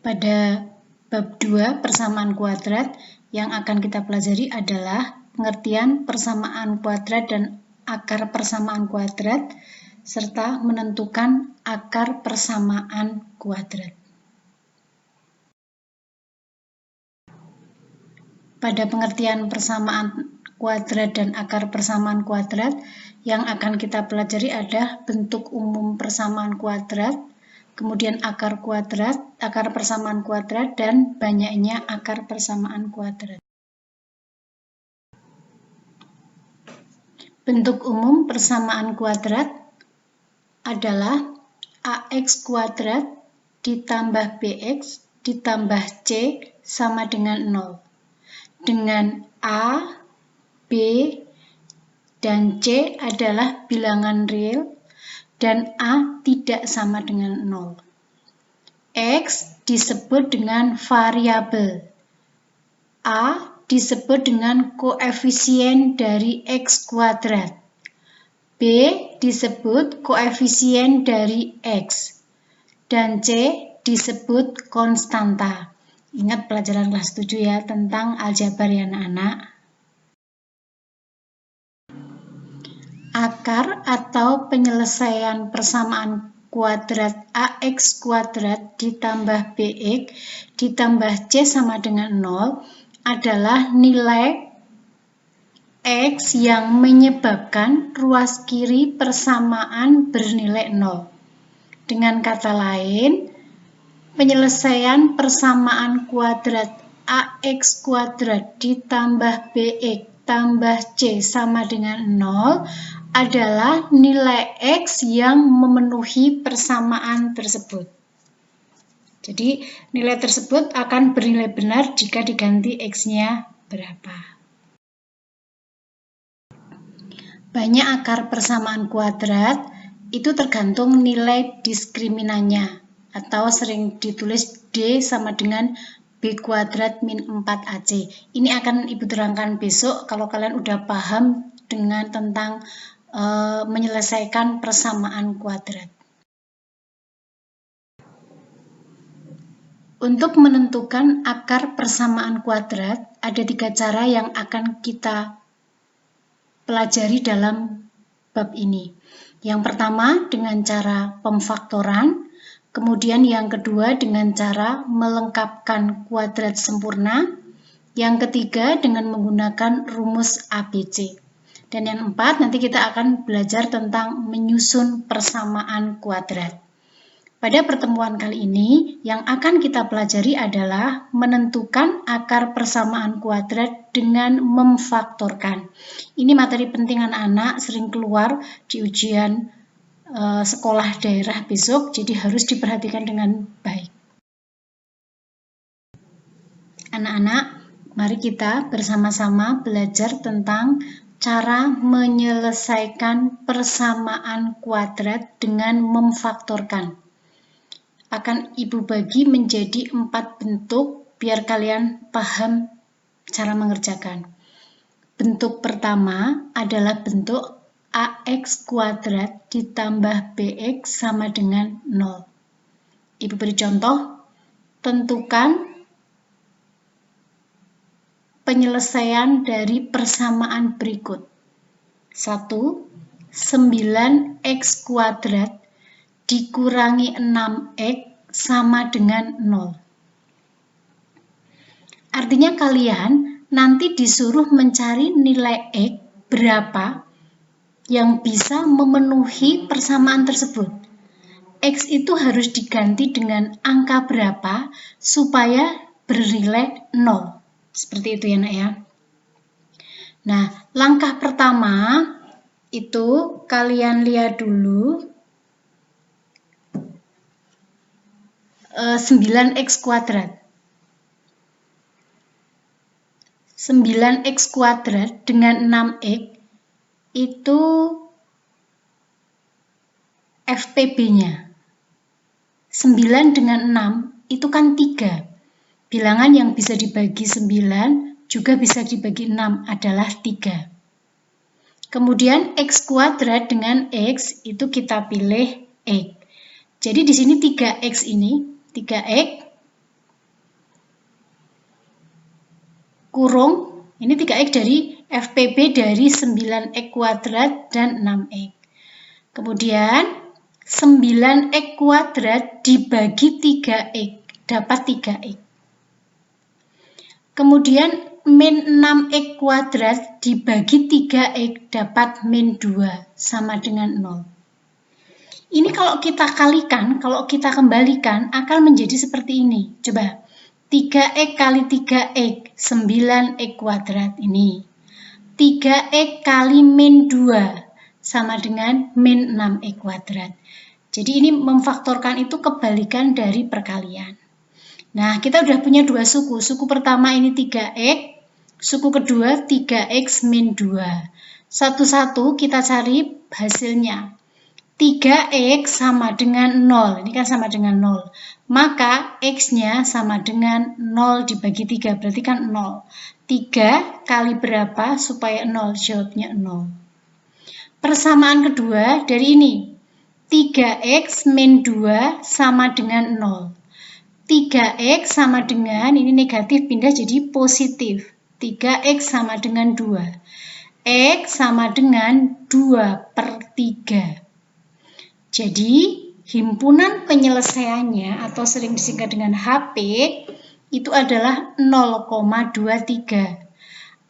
Pada bab 2 persamaan kuadrat yang akan kita pelajari adalah pengertian persamaan kuadrat dan akar persamaan kuadrat serta menentukan akar persamaan kuadrat. Pada pengertian persamaan kuadrat dan akar persamaan kuadrat yang akan kita pelajari adalah bentuk umum persamaan kuadrat, kemudian akar kuadrat, akar persamaan kuadrat, dan banyaknya akar persamaan kuadrat. Bentuk umum persamaan kuadrat adalah AX kuadrat ditambah BX ditambah C sama dengan 0. Dengan A, B, dan C adalah bilangan real dan A tidak sama dengan 0. X disebut dengan variabel. A disebut dengan koefisien dari X kuadrat. B disebut koefisien dari X. Dan C disebut konstanta. Ingat pelajaran kelas 7 ya tentang aljabar ya anak-anak. Akar atau penyelesaian persamaan kuadrat AX kuadrat ditambah BX ditambah C sama dengan 0 adalah nilai X yang menyebabkan ruas kiri persamaan bernilai 0. Dengan kata lain, penyelesaian persamaan kuadrat AX kuadrat ditambah BX tambah C sama dengan 0 adalah nilai X yang memenuhi persamaan tersebut. Jadi, nilai tersebut akan bernilai benar jika diganti X-nya berapa. Banyak akar persamaan kuadrat itu tergantung nilai diskriminannya atau sering ditulis D sama dengan B kuadrat min 4AC. Ini akan Ibu terangkan besok kalau kalian udah paham dengan tentang menyelesaikan persamaan kuadrat. Untuk menentukan akar persamaan kuadrat, ada 3 cara yang akan kita pelajari dalam bab ini. Yang pertama dengan cara pemfaktoran, kemudian yang kedua dengan cara melengkapkan kuadrat sempurna, yang ketiga dengan menggunakan rumus ABC. Dan yang keempat nanti kita akan belajar tentang menyusun persamaan kuadrat. Pada pertemuan kali ini yang akan kita pelajari adalah menentukan akar persamaan kuadrat dengan memfaktorkan. Ini materi penting anak-anak sering keluar di ujian sekolah daerah besok, jadi harus diperhatikan dengan baik. Anak-anak, mari kita bersama-sama belajar tentang cara menyelesaikan persamaan kuadrat dengan memfaktorkan. Akan Ibu bagi menjadi 4 bentuk biar kalian paham cara mengerjakan. Bentuk pertama adalah bentuk AX kuadrat ditambah BX sama dengan 0. Ibu beri contoh, tentukan penyelesaian dari persamaan berikut. 1. 9x kuadrat dikurangi 6x sama dengan 0. Artinya kalian nanti disuruh mencari nilai x berapa yang bisa memenuhi persamaan tersebut. X itu harus diganti dengan angka berapa supaya bernilai 0. Seperti itu ya nak ya. Nah, langkah pertama itu kalian lihat dulu 9x kuadrat. 9x kuadrat dengan 6x itu FPB-nya. 9 dengan 6 itu kan 3. Bilangan yang bisa dibagi 9 juga bisa dibagi 6 adalah 3. Kemudian X kuadrat dengan X itu kita pilih X. Jadi di sini 3X ini, 3X kurung, ini 3X dari FPB dari 9X kuadrat dan 6X. Kemudian 9X kuadrat dibagi 3X, dapat 3X. Kemudian min 6X kuadrat dibagi 3X dapat min 2, sama dengan 0. Ini kalau kita kalikan, kalau kita kembalikan, akan menjadi seperti ini. Coba, 3X kali 3X, 9X kuadrat ini. 3X kali min 2, sama dengan min 6X kuadrat. Jadi ini memfaktorkan itu kebalikan dari perkalian. Nah, kita udah punya dua suku. Suku pertama ini 3X, suku kedua 3X min 2. Satu-satu kita cari hasilnya. 3X sama dengan 0, ini kan sama dengan 0. Maka X-nya sama dengan 0 dibagi 3, berarti kan 0. 3 kali berapa supaya 0? Jawabnya 0. Persamaan kedua dari ini. 3X min 2 sama dengan 0. 3X sama dengan, ini negatif pindah jadi positif. 3X sama dengan 2. X sama dengan 2/3. Jadi, himpunan penyelesaiannya atau sering disingkat dengan HP itu adalah 0,23.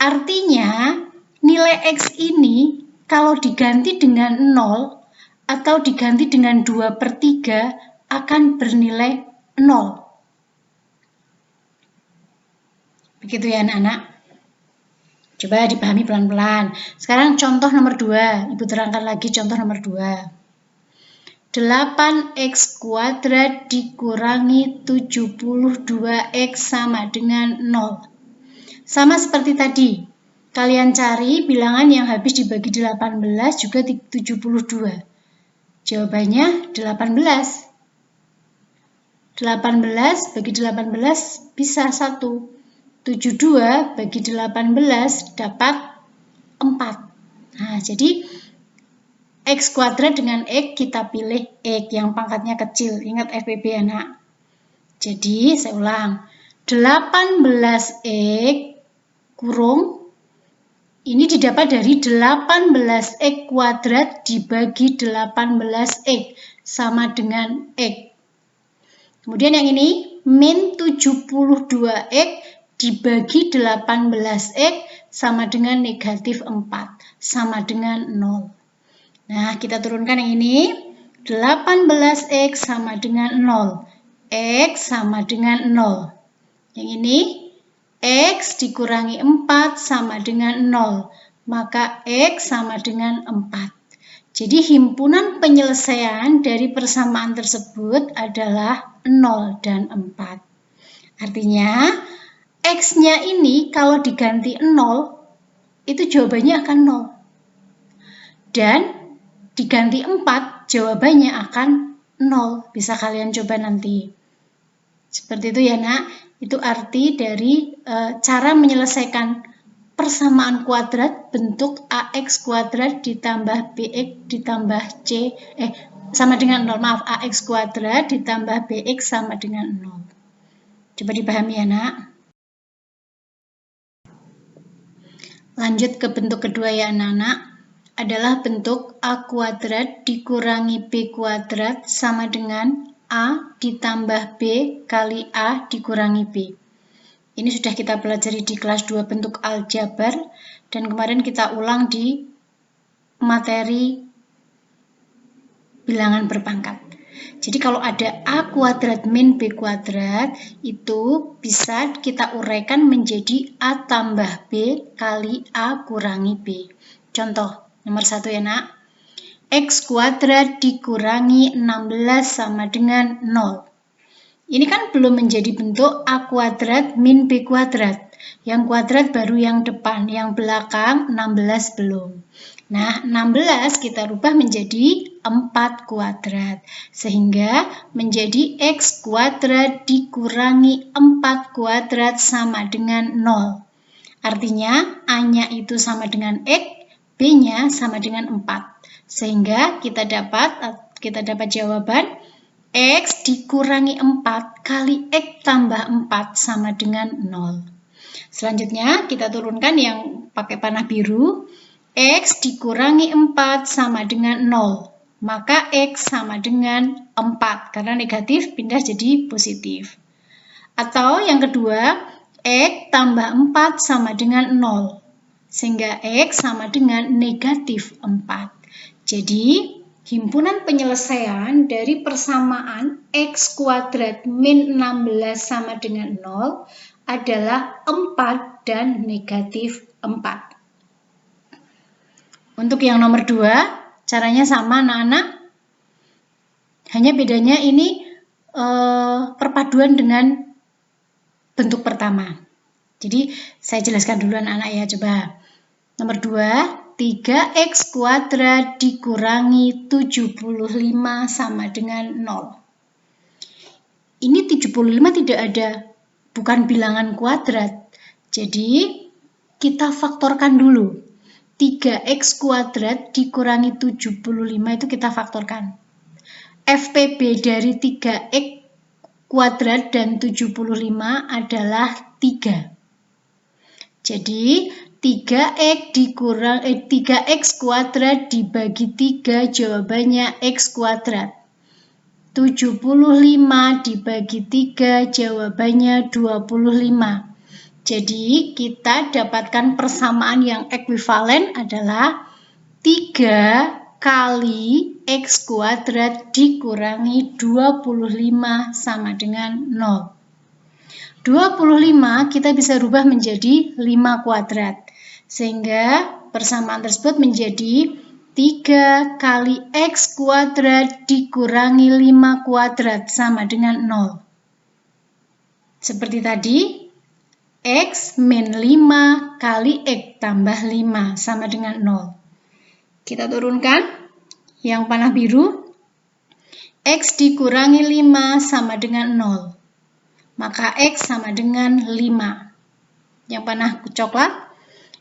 Artinya, nilai X ini kalau diganti dengan 0 atau diganti dengan 2/3 akan bernilai 0. Begitu ya anak-anak. Coba dipahami pelan-pelan. Sekarang contoh nomor 2. Ibu terangkan lagi contoh nomor 2. 8X kuadrat dikurangi 72X sama dengan 0. Sama seperti tadi. Kalian cari bilangan yang habis dibagi 18 juga 72. Jawabannya 18. 18 bagi 18 bisa 1. 72 bagi 18 dapat 4. Nah, jadi X kuadrat dengan X kita pilih X yang pangkatnya kecil. Ingat FPB anak. Jadi saya ulang. 18X kurung. Ini didapat dari 18X kuadrat dibagi 18X sama dengan X. Kemudian yang ini min 72X dibagi 18X sama dengan negatif 4 sama dengan 0. Nah, kita turunkan yang ini. 18X sama dengan 0. X sama dengan 0. Yang ini, X dikurangi 4 sama dengan 0. Maka X sama dengan 4. Jadi, himpunan penyelesaian dari persamaan tersebut adalah 0 dan 4. Artinya, X-nya ini kalau diganti 0, itu jawabannya akan 0. Dan diganti 4, jawabannya akan 0. Bisa kalian coba nanti. Seperti itu ya nak. Itu arti dari cara menyelesaikan persamaan kuadrat bentuk AX kuadrat ditambah BX ditambah C. Sama dengan 0. Maaf, AX kuadrat ditambah BX sama dengan 0. Coba dipahami ya nak. Lanjut ke bentuk kedua ya anak-anak. Adalah bentuk A kuadrat dikurangi B kuadrat sama dengan A ditambah B kali A dikurangi B. Ini sudah kita pelajari di kelas 2 bentuk aljabar dan kemarin kita ulang di materi bilangan berpangkat. Jadi kalau ada A kuadrat min B kuadrat itu bisa kita uraikan menjadi A tambah B kali A kurangi B. Contoh. Nomor 1 ya nak, X kuadrat dikurangi 16 sama dengan 0. Ini kan belum menjadi bentuk A kuadrat min B kuadrat. Yang kuadrat baru yang depan, yang belakang 16 belum. Nah, 16 kita rubah menjadi 4 kuadrat. Sehingga menjadi X kuadrat dikurangi 4 kuadrat sama dengan 0. Artinya, A-nya itu sama dengan X, B-nya sama dengan 4. Sehingga kita dapat jawaban X dikurangi 4 kali X tambah 4 sama dengan 0. Selanjutnya kita turunkan yang pakai panah biru. X dikurangi 4 sama dengan 0. Maka X sama dengan 4. Karena negatif pindah jadi positif. Atau yang kedua, X tambah 4 sama dengan 0. Sehingga X sama dengan negatif 4. Jadi, himpunan penyelesaian dari persamaan X kuadrat min 16 sama dengan 0 adalah 4 dan negatif 4. Untuk yang nomor 2, caranya sama anak-anak. Hanya bedanya ini perpaduan dengan bentuk pertama. Jadi saya jelaskan dulu anak-anak ya, coba. Nomor 2, 3x kuadrat dikurangi 75 sama dengan 0. Ini 75 tidak ada, bukan bilangan kuadrat. Jadi kita faktorkan dulu. 3x kuadrat dikurangi 75 itu kita faktorkan. FPB dari 3x kuadrat dan 75 adalah 3. Jadi 3x kuadrat dibagi 3 jawabannya x kuadrat. 75 dibagi 3 jawabannya 25. Jadi kita dapatkan persamaan yang ekuivalen adalah 3 kali x kuadrat dikurangi 25 sama dengan 0. 25 kita bisa rubah menjadi 5 kuadrat. Sehingga persamaan tersebut menjadi 3 kali x kuadrat dikurangi 5 kuadrat sama dengan 0. Seperti tadi, X min 5 kali X tambah 5 sama dengan 0. Kita turunkan yang panah biru. X dikurangi 5 sama dengan 0. Maka X sama dengan 5. Yang panah coklat.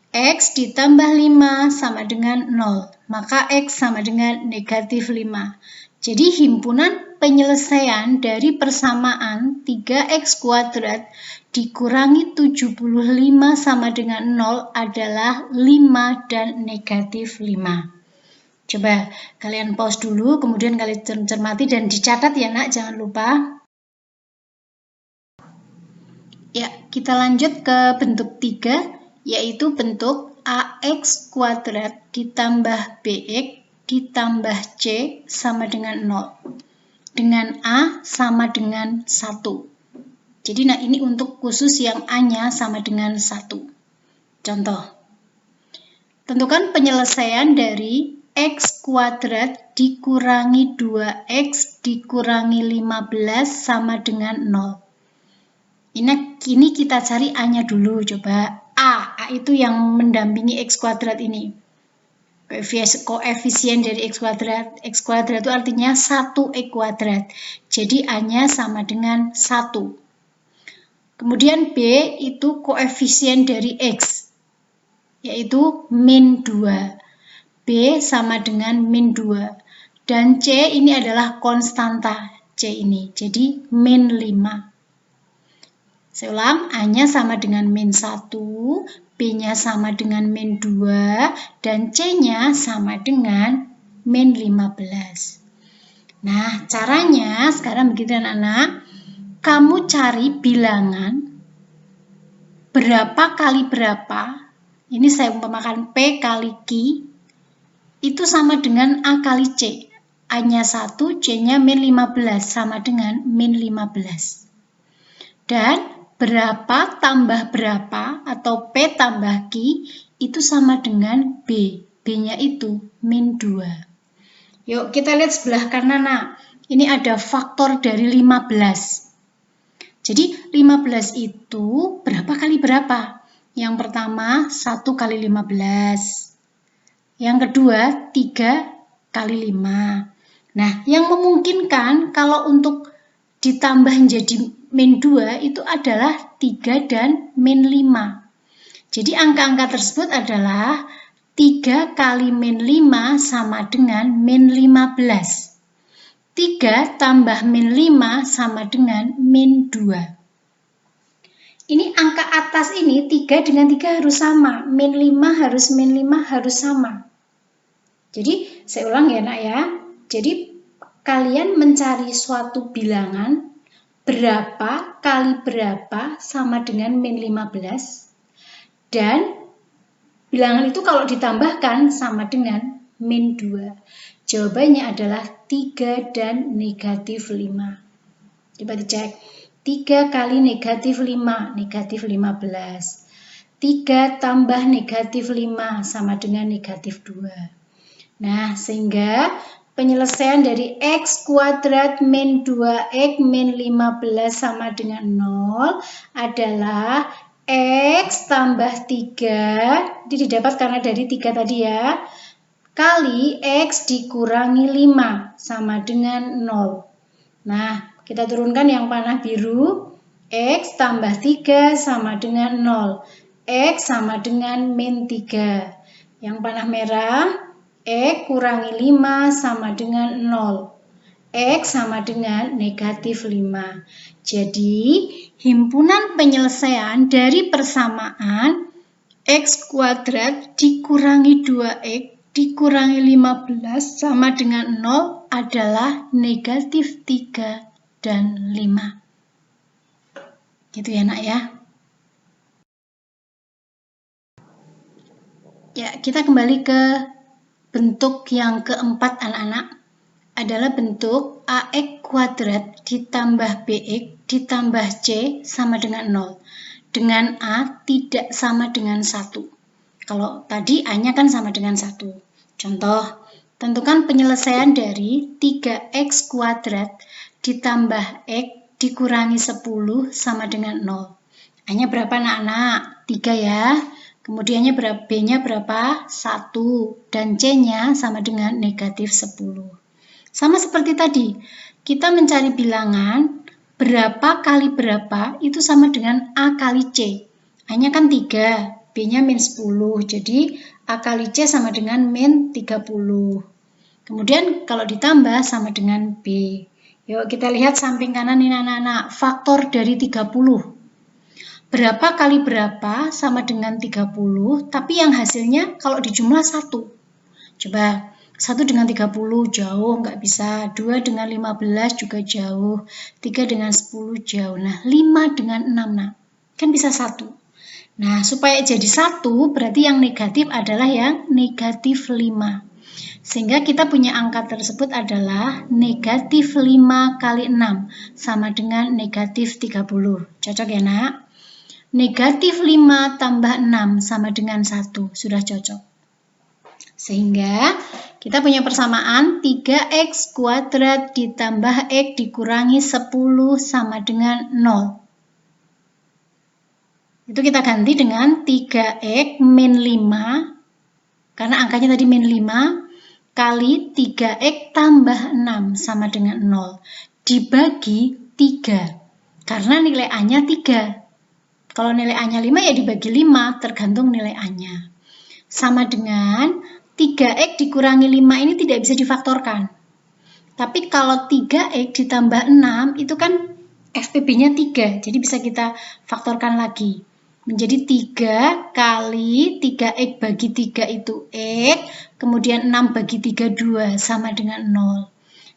X ditambah 5 sama dengan 0. Maka X sama dengan negatif 5. Jadi himpunan penyelesaian dari persamaan 3x kuadrat dikurangi 75 sama dengan 0 adalah 5 dan negatif 5. Coba kalian pause dulu, kemudian kalian cermati dan dicatat ya nak, jangan lupa. Ya, kita lanjut ke bentuk 3, yaitu bentuk AX kuadrat ditambah BX ditambah C sama dengan 0. Dengan A sama dengan 1. Jadi nah ini untuk khusus yang A-nya sama dengan 1. Contoh. Tentukan penyelesaian dari X kuadrat dikurangi 2X dikurangi 15 sama dengan 0. Ini kita cari A-nya dulu, coba. A itu yang mendampingi X kuadrat ini. Koefisien dari X kuadrat. X kuadrat itu artinya 1X kuadrat. Jadi A-nya sama dengan 1. Kemudian B itu koefisien dari X, yaitu min 2. B sama dengan min 2. Dan C ini adalah konstanta. C ini, jadi min 5. Saya ulang, A-nya sama dengan min 1, B-nya sama dengan min 2, dan C-nya sama dengan min 15. Nah, caranya sekarang begitu anak-anak. Kamu cari bilangan berapa kali berapa. Ini saya umpamakan P kali Q. Itu sama dengan A kali C. A-nya 1, C-nya min 15, sama dengan min 15. Dan berapa tambah berapa atau P tambah Q itu sama dengan B. B-nya itu min 2. Yuk kita lihat sebelah kanan. Nah, ini ada faktor dari 15. Jadi 15 itu berapa kali berapa? Yang pertama 1 kali 15. Yang kedua 3 kali 5. Nah, yang memungkinkan kalau untuk ditambah menjadi min 2 itu adalah 3 dan min 5. Jadi angka-angka tersebut adalah 3 kali min 5 sama dengan min 15. 3 tambah min 5 sama dengan min 2. Ini angka atas ini 3 dengan 3 harus sama. Min 5 harus sama. Jadi saya ulang ya nak ya. Jadi kalian mencari suatu bilangan berapa kali berapa sama dengan min 15. Dan bilangan itu kalau ditambahkan sama dengan min 2. Jawabannya adalah 3 dan negatif 5. Coba dicek. 3 kali negatif 5, negatif 15. 3 tambah negatif 5 sama dengan negatif 2. Nah, sehingga penyelesaian dari X kuadrat min 2X min 15 sama dengan 0 adalah X tambah 3, ini didapat karena dari 3 tadi ya, kali X dikurangi 5 sama dengan 0. Nah, kita turunkan yang panah biru, X tambah 3 sama dengan 0. X sama dengan min 3. Yang panah merah, X kurangi 5 sama dengan 0. X sama dengan negatif 5. Jadi, himpunan penyelesaian dari persamaan X kuadrat dikurangi 2X dikurangi 15 sama dengan 0 adalah negatif 3 dan 5. Gitu ya nak ya. Ya, kita kembali ke bentuk yang keempat anak-anak, adalah bentuk AX kuadrat ditambah BX ditambah C sama dengan 0. Dengan A tidak sama dengan 1. Kalau tadi A-nya kan sama dengan 1. Contoh, tentukan penyelesaian dari 3X kuadrat ditambah X dikurangi 10 sama dengan 0. A-nya berapa anak-anak? 3 ya. Kemudiannya B-nya berapa? 1. Dan C-nya sama dengan negatif 10. Sama seperti tadi, kita mencari bilangan berapa kali berapa itu sama dengan A kali C. A-nya kan 3, B-nya min 10. Jadi A kali C sama dengan min 30. Kemudian kalau ditambah sama dengan B. Yuk kita lihat samping kanan ini anak-anak. Faktor dari 30. Berapa kali berapa sama dengan 30, tapi yang hasilnya kalau dijumlah 1. Coba, 1 dengan 30 jauh, nggak bisa. 2 dengan 15 juga jauh. 3 dengan 10 jauh. Nah, 5 dengan 6, nah, kan bisa 1. Nah, supaya jadi 1, berarti yang negatif adalah yang negatif 5. Sehingga kita punya angka tersebut adalah negatif 5 kali 6, sama dengan negatif 30. Cocok ya, nak? Negatif 5 tambah 6 sama dengan 1. Sudah cocok. Sehingga kita punya persamaan 3X kuadrat ditambah X dikurangi 10 sama dengan 0. Itu kita ganti dengan 3X min 5, karena angkanya tadi min 5, kali 3X tambah 6 sama dengan 0. Dibagi 3, karena nilai A-nya 3. Kalau nilai A-nya 5 ya dibagi 5, tergantung nilai A-nya. Sama dengan 3X dikurangi 5 ini tidak bisa difaktorkan. Tapi kalau 3X ditambah 6 itu kan FPB-nya 3, jadi bisa kita faktorkan lagi. Menjadi 3 kali 3X bagi 3 itu X, kemudian 6 bagi 3, 2, sama dengan 0.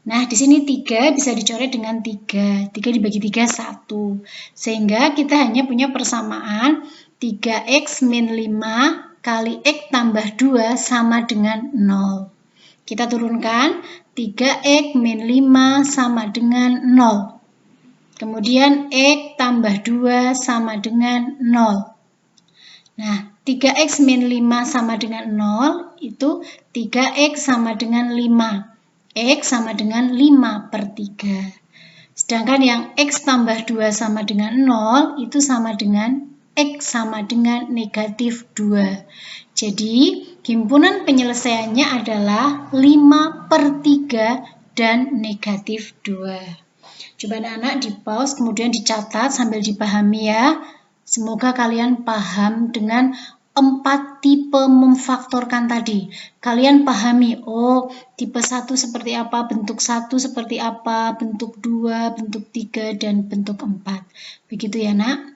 Nah, di sini 3 bisa dicoret dengan 3. 3 dibagi 3, 1. Sehingga kita hanya punya persamaan 3X min 5 kali X tambah 2 sama dengan 0. Kita turunkan 3X min 5 sama dengan 0. Kemudian X tambah 2 sama dengan 0. Nah, 3X min 5 sama dengan 0 itu 3X sama dengan 5. X sama dengan 5 per 3. Sedangkan yang X tambah 2 sama dengan 0 itu sama dengan X sama dengan negatif 2. Jadi, himpunan penyelesaiannya adalah 5 per 3 dan negatif 2. Coba anak-anak di pause kemudian dicatat sambil dipahami ya. Semoga kalian paham dengan 4 tipe memfaktorkan tadi. Kalian pahami, oh tipe 1 seperti apa, bentuk 1 seperti apa, bentuk 2, bentuk 3, dan bentuk 4. Begitu ya nak?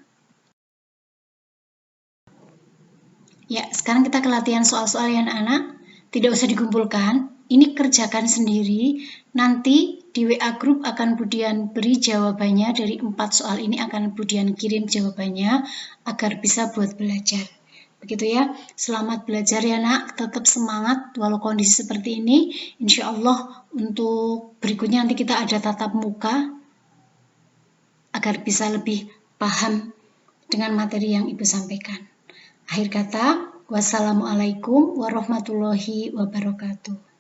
Ya, sekarang kita ke latihan soal-soal ya anak-anak. Tidak usah dikumpulkan, ini kerjakan sendiri. Nanti di WA Group akan Budian beri jawabannya, dari 4 soal ini akan Budian kirim jawabannya agar bisa buat belajar. Begitu ya, selamat belajar ya nak, tetap semangat walau kondisi seperti ini. Insya Allah untuk berikutnya nanti kita ada tatap muka agar bisa lebih paham dengan materi yang Ibu sampaikan. Akhir kata, wassalamualaikum warahmatullahi wabarakatuh.